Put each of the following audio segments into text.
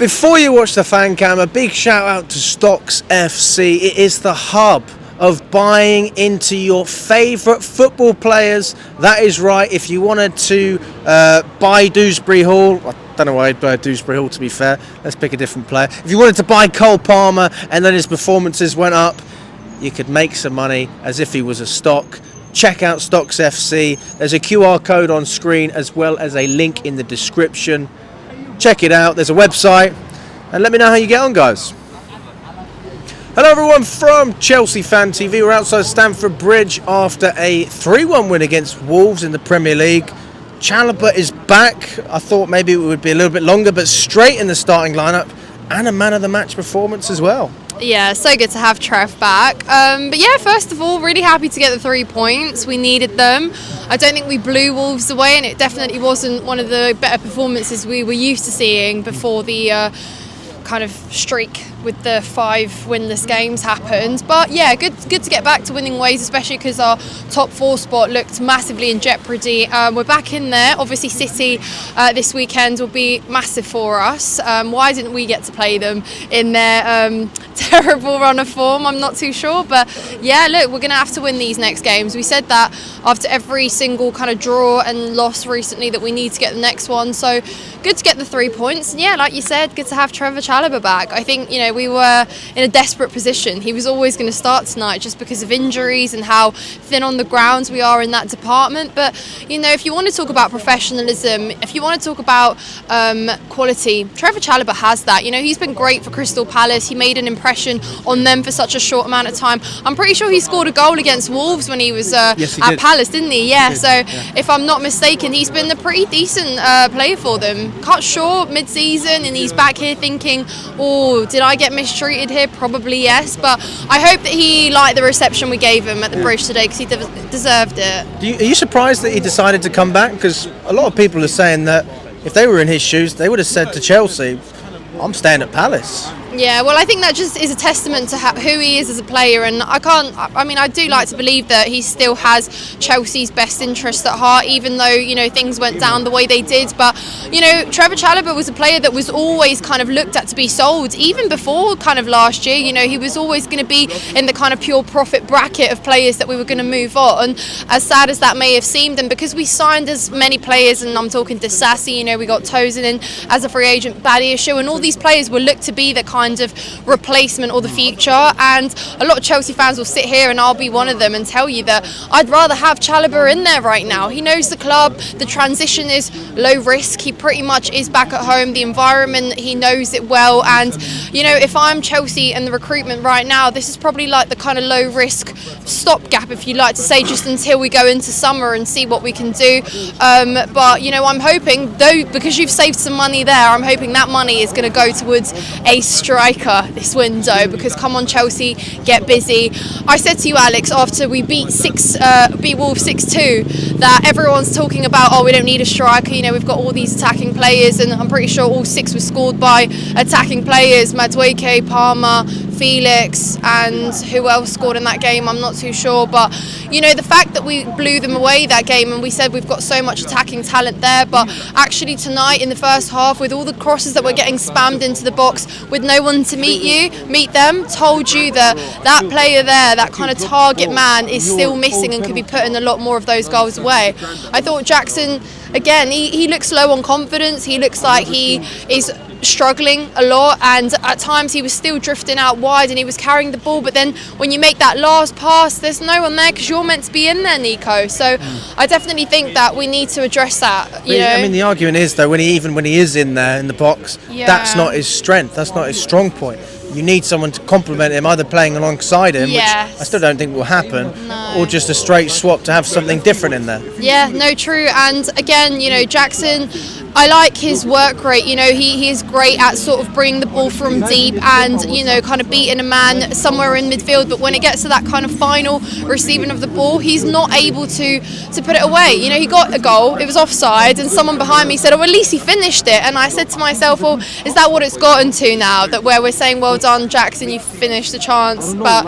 Before you watch the fan cam, a big shout out to Stocks FC. It is the hub of buying into your favourite football players. That is right. If you wanted to buy Dewsbury Hall, I don't know why I'd buy Dewsbury Hall, to be fair. Let's pick a different player. If you wanted to buy Cole Palmer and then his performances went up, you could make some money as if he was a stock. Check out Stocks FC. There's a QR code on screen as well as a link in the description. Check it out. There's a website. And let me know how you get on, guys. Hello everyone from Chelsea Fan TV. We're outside Stamford Bridge after a 3-1 win against Wolves in the Premier League. Chalobah is back. I thought maybe it would be a little bit longer, but straight in the starting lineup and a man of the match performance as well. Yeah, so good to have Trev back. But yeah, first of all, really happy to get the 3 points. We needed them. I don't think we blew Wolves away, and it definitely wasn't one of the better performances we were used to seeing before the kind of streak with the 5 winless games happened. But yeah, good to get back to winning ways, especially because our top 4 spot looked massively in jeopardy. We're back in there. Obviously City this weekend will be massive for us. Why didn't we get to play them in their terrible run of form? I'm not too sure, but yeah, look, we're going to have to win these next games. We said that after every single kind of draw and loss recently that we need to get the next one, so good to get the 3 points. And yeah, like you said, good to have Trevoh Chalobah back. I think, we were in a desperate position. He was always going to start tonight just because of injuries and how thin on the ground we are in that department. But, if you want to talk about professionalism, if you want to talk about quality, Trevoh Chalobah has that. He's been great for Crystal Palace. He made an impression on them for such a short amount of time. I'm pretty sure he scored a goal against Wolves when he was at Palace, didn't he? Yeah, if I'm not mistaken, he's been a pretty decent player for them. Cut short mid-season, and he's back here thinking, did I get mistreated here? Probably yes, but I hope that he liked the reception we gave him at the bridge today, because he deserved it. Are you surprised that he decided to come back? Because a lot of people are saying that if they were in his shoes, they would have said to Chelsea, I'm staying at Palace. Yeah, well, I think that just is a testament to who he is as a player, and I do like to believe that he still has Chelsea's best interests at heart, even though, things went down the way they did. But, Trevoh Chalobah was a player that was always kind of looked at to be sold, even before kind of last year. He was always going to be in the kind of pure profit bracket of players that we were going to move on, as sad as that may have seemed. And because we signed as many players, and I'm talking to Sassy, we got Tosin in as a free agent, Badiashile, and all these players were looked to be the kind of replacement or the future. And a lot of Chelsea fans will sit here, and I'll be one of them, and tell you that I'd rather have Chalobah in there right now. He knows the club, the transition is low risk, he pretty much is back at home, the environment, he knows it well. And if I'm Chelsea and the recruitment right now, this is probably like the kind of low risk stopgap, if you like to say, just until we go into summer and see what we can do. But I'm hoping, though, because you've saved some money there, I'm hoping that money is going to go towards a striker this window, because come on Chelsea, get busy. I said to you, Alex, after we beat Wolves 6-2, that everyone's talking about, we don't need a striker, we've got all these attacking players, and I'm pretty sure all 6 were scored by attacking players: Madueke, Palmer, Felix, and who else scored in that game, I'm not too sure. But the fact that we blew them away that game, and we said we've got so much attacking talent there, but actually tonight in the first half, with all the crosses that were getting spammed into the box, with no one to meet them, told you that player there, that kind of target man, is still missing and could be putting a lot more of those goals away. I thought Jackson, again, he looks low on confidence. He looks like he is struggling a lot, and at times he was still drifting out wide and he was carrying the ball, but then when you make that last pass, there's no one there, because you're meant to be in there, Nico. So I definitely think that we need to address that. The argument is, though, when he is in there in the box, that's not his strength, that's not his strong point. You need someone to complement him, either playing alongside him, which I still don't think will happen, or just a straight swap to have something different in there. Yeah, no, true. And again, Jackson, I like his work rate. He is great at sort of bringing the ball from deep and, kind of beating a man somewhere in midfield. But when it gets to that kind of final receiving of the ball, he's not able to put it away. He got a goal, it was offside, and someone behind me said, at least he finished it. And I said to myself, is that what it's gotten to now? That where we're saying, well done, Jackson, you finished the chance, but,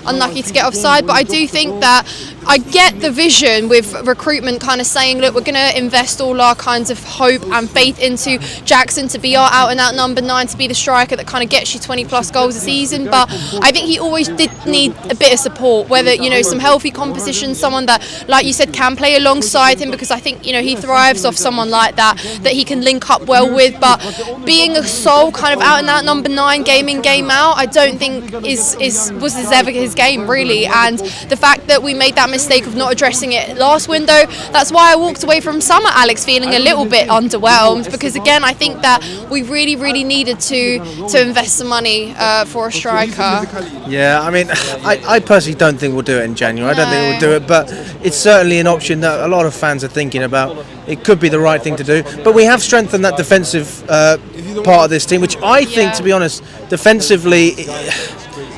unlucky to get offside. But I do think that I get the vision with recruitment kind of saying, look, we're going to invest all our kinds of hope and faith into Jackson to be our out and out number 9, to be the striker that kind of gets you 20 plus goals a season. But I think he always did need a bit of support, whether, some healthy composition, someone that, like you said, can play alongside him, because I think, he thrives off someone like that he can link up well with. But being a sole kind of out and out number 9, game in, game out, I don't think was ever his game, really. And the fact that we made that mistake of not addressing it last window, that's why I walked away from summer, Alex, feeling a little bit underwhelmed, because again, I think that we really, really needed to invest some money for a striker. Yeah, I mean, I personally don't think we'll do it in January. I don't think we'll do it, but it's certainly an option that a lot of fans are thinking about. It could be the right thing to do, but we have strengthened that defensive part of this team, which I think, to be honest, defensively,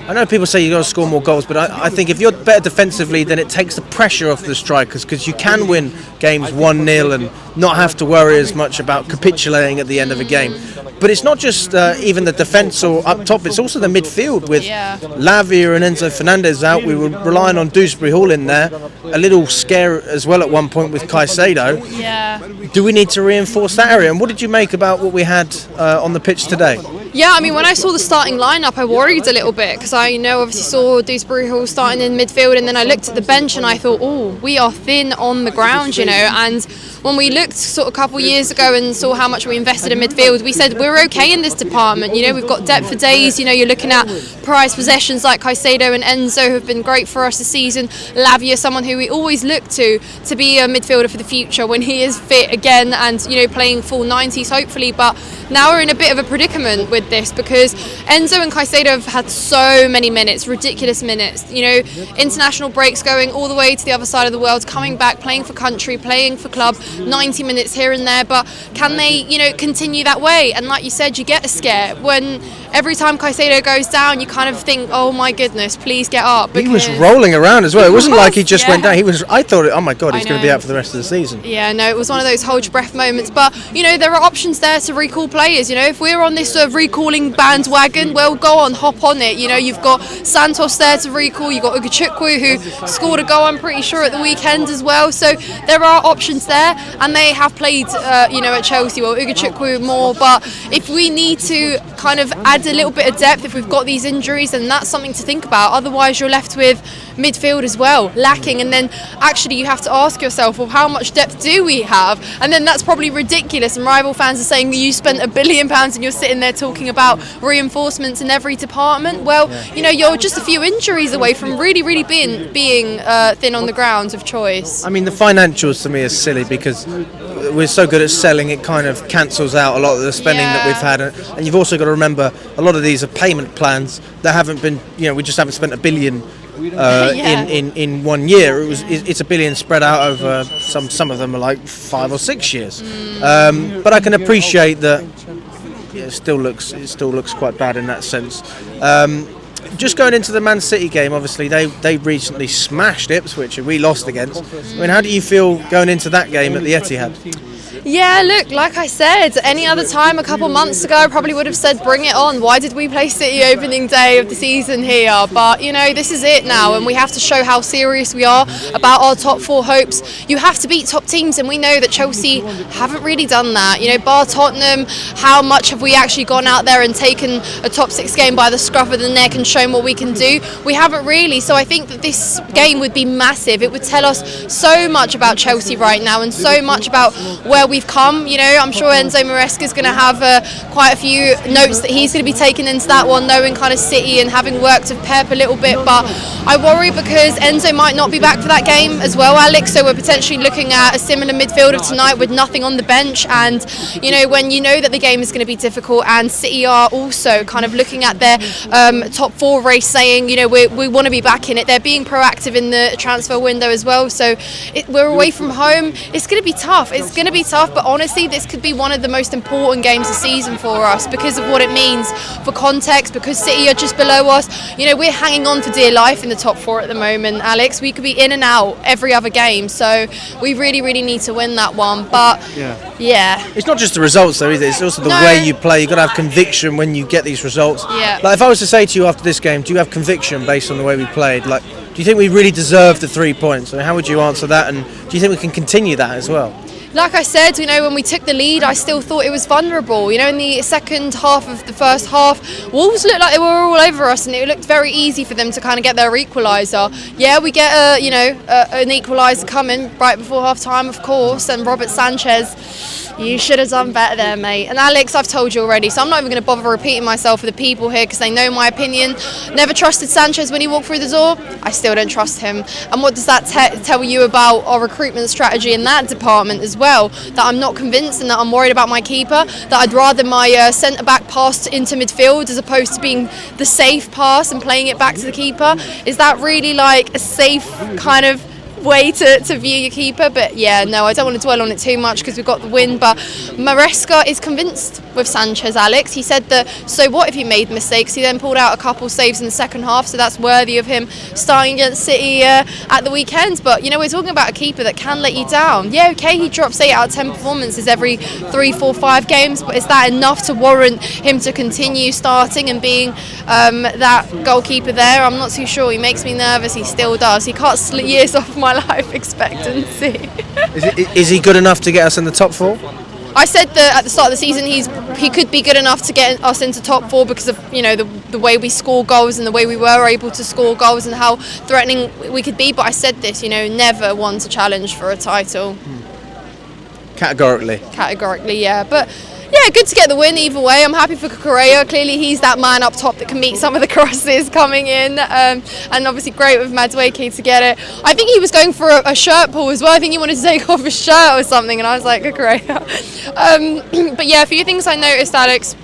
I know people say you've got to score more goals, but I think if you're better defensively, then it takes the pressure off the strikers, because you can win games 1-0 and not have to worry as much about capitulating at the end of a game. But it's not just even the defence or up top, it's also the midfield with Lavia and Enzo Fernandez out. We were relying on Dewsbury Hall in there. A little scare as well at one point with Caicedo. Yeah. Do we need to reinforce that area? And what did you make about what we had on the pitch today? Yeah, I mean, when I saw the starting lineup, I worried a little bit, because I obviously saw Dewsbury Hall starting in midfield, and then I looked at the bench and I thought, we are thin on the ground, and when we looked sort of a couple of years ago and saw how much we invested in midfield, we said we're okay in this department. We've got depth for days. You're looking at prized possessions like Caicedo and Enzo, who have been great for us this season. Lavia, someone who we always look to be a midfielder for the future when he is fit again and playing full 90s hopefully. But now we're in a bit of a predicament with this, because Enzo and Caicedo have had so many minutes, ridiculous minutes. International breaks, going all the way to the other side of the world, coming back, playing for country, playing for club, 90 minutes here and there. But can they, continue that way? And like you said, you get a scare when every time Caicedo goes down, you kind of think, oh my goodness, please get up. He was rolling around as well. It wasn't like he just went down. I thought, oh my God, he's going to be out for the rest of the season. Yeah, no, it was one of those hold your breath moments. But, there are options there to recall players. If we're on this sort of recalling bandwagon, well, go on, hop on it. You've got Santos there to recall. You've got Ugachukwu, who scored a goal, I'm pretty sure, at the weekend as well. So there are options there, and they have played, at Chelsea. Well, Ugachukwu more, but if we need to kind of add a little bit of depth, if we've got these injuries, then that's something to think about. Otherwise, you're left with midfield as well, lacking, and then actually you have to ask yourself, well, how much depth do we have? And then that's probably ridiculous, and rival fans are saying that you spent £1 billion and you're sitting there talking about reinforcements in every department. Well, you're just a few injuries away from really, really being thin on the ground of choice. I mean, the financials to me is silly, because we're so good at selling, it kind of cancels out a lot of the spending that we've had, and you've also got to remember a lot of these are payment plans that haven't been, we just haven't spent £1 billion in 1 year. It's £1 billion spread out over some of them are like 5 or 6 years. But I can appreciate that. It still looks quite bad in that sense. Just going into the Man City game, obviously they recently smashed Ipswich and we lost against. I mean, how do you feel going into that game at the Etihad? Yeah, look, like I said, any other time a couple months ago I probably would have said bring it on. Why did we play City opening day of the season here? But, this is it now, and we have to show how serious we are about our top 4 hopes. You have to beat top teams, and we know that Chelsea haven't really done that. Bar Tottenham, how much have we actually gone out there and taken a top 6 game by the scruff of the neck and shown what we can do? We haven't really, so I think that this game would be massive. It would tell us so much about Chelsea right now, and so much about where we've come. I'm sure Enzo Maresca is going to have quite a few notes that he's going to be taking into that one, knowing kind of City and having worked with Pep a little bit. But I worry because Enzo might not be back for that game as well, Alex, so we're potentially looking at a similar midfielder tonight with nothing on the bench. And when that the game is going to be difficult, and City are also kind of looking at their top 4 race, saying we want to be back in it. They're being proactive in the transfer window as well, so we're away from home. It's going to be tough. But honestly, this could be one of the most important games of the season for us because of what it means for context, because City are just below us. We're hanging on for dear life in the top 4 at the moment, Alex. We could be in and out every other game, so we really, really need to win that one. But yeah. It's not just the results though, is it? It's also the way you play. You've got to have conviction when you get these results. Yeah. Like, if I was to say to you after this game, do you have conviction based on the way we played? Like, Do you think we really deserve the 3 points? I mean, how would you answer that? And do you think we can continue that as well? Like I said, when we took the lead, I still thought it was vulnerable. In the second half of the first half, Wolves looked like they were all over us, and it looked very easy for them to kind of get their equaliser. Yeah, we get an equaliser coming right before half time, of course, and Robert Sanchez, you should have done better there, mate. And Alex, I've told you already, so I'm not even going to bother repeating myself for the people here because they know my opinion. Never trusted Sanchez when he walked through the door. I still don't trust him. And what does that tell you about our recruitment strategy in that department as well? That I'm not convinced and that I'm worried about my keeper, that I'd rather my centre-back pass into midfield as opposed to being the safe pass and playing it back to the keeper. Is that really like a safe kind of way to view your keeper? But yeah, no, I don't want to dwell on it too much because we've got the win. But Maresca is convinced with Sanchez, Alex. He said that, so what if he made mistakes? He then pulled out a couple saves in the second half, so that's worthy of him starting against City at the weekend. But we're talking about a keeper that can let you down. Yeah, okay, he drops 8 out of 10 performances every 3, 4, 5 games, but is that enough to warrant him to continue starting and being that goalkeeper there? I'm not too sure. He makes me nervous. He still does. He cuts years off my life expectancy. Is he good enough to get us in the top 4? I said that at the start of the season he could be good enough to get us into top 4 because of the way we score goals and the way we were able to score goals and how threatening we could be. But I said this, never won to challenge for a title. Categorically, yeah. But yeah, good to get the win either way. I'm happy for Correa. Clearly he's that man up top that can meet some of the crosses coming in, and obviously great with Madueke to get it. I think he was going for a shirt pull as well. I think he wanted to take off his shirt or something, and I was like, Correa. But yeah, a few things I noticed, Alex,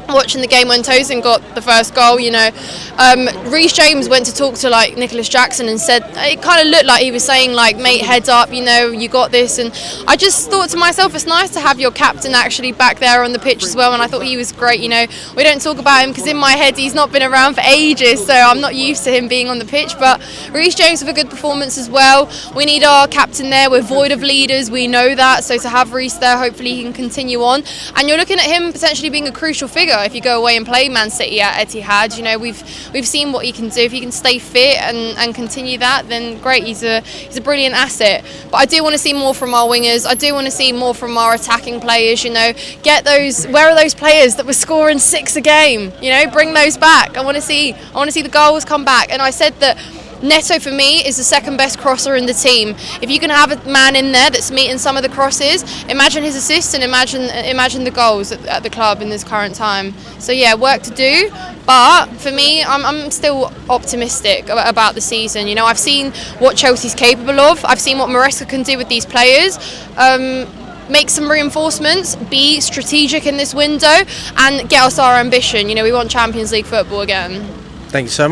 watching the game when Tosin got the first goal. Reece James went to talk to Nicholas Jackson and said, it kind of looked like he was saying mate, heads up, you got this. And I just thought to myself, it's nice to have your captain actually back there on the pitch as well, and I thought he was great. We don't talk about him because in my head he's not been around for ages, so I'm not used to him being on the pitch. But Reece James with a good performance as well. We need our captain there. We're void of leaders, we know that, so to have Reece there, hopefully he can continue on. And you're looking at him potentially being a crucial figure if you go away and play Man City at Etihad. We've seen what he can do. If he can stay fit and continue that, then great. He's a brilliant asset. But I do want to see more from our wingers. I do want to see more from our attacking players. Get those. Where are those players that were scoring 6 a game? Bring those back. I want to see the goals come back. And I said that Neto for me is the second best crosser in the team. If you can have a man in there that's meeting some of the crosses, imagine his assists and imagine the goals at the club in this current time. So yeah, work to do. But for me, I'm still optimistic about the season. I've seen what Chelsea's capable of. I've seen what Maresca can do with these players. Make some reinforcements, be strategic in this window, and get us our ambition. We want Champions League football again. Thank you so much.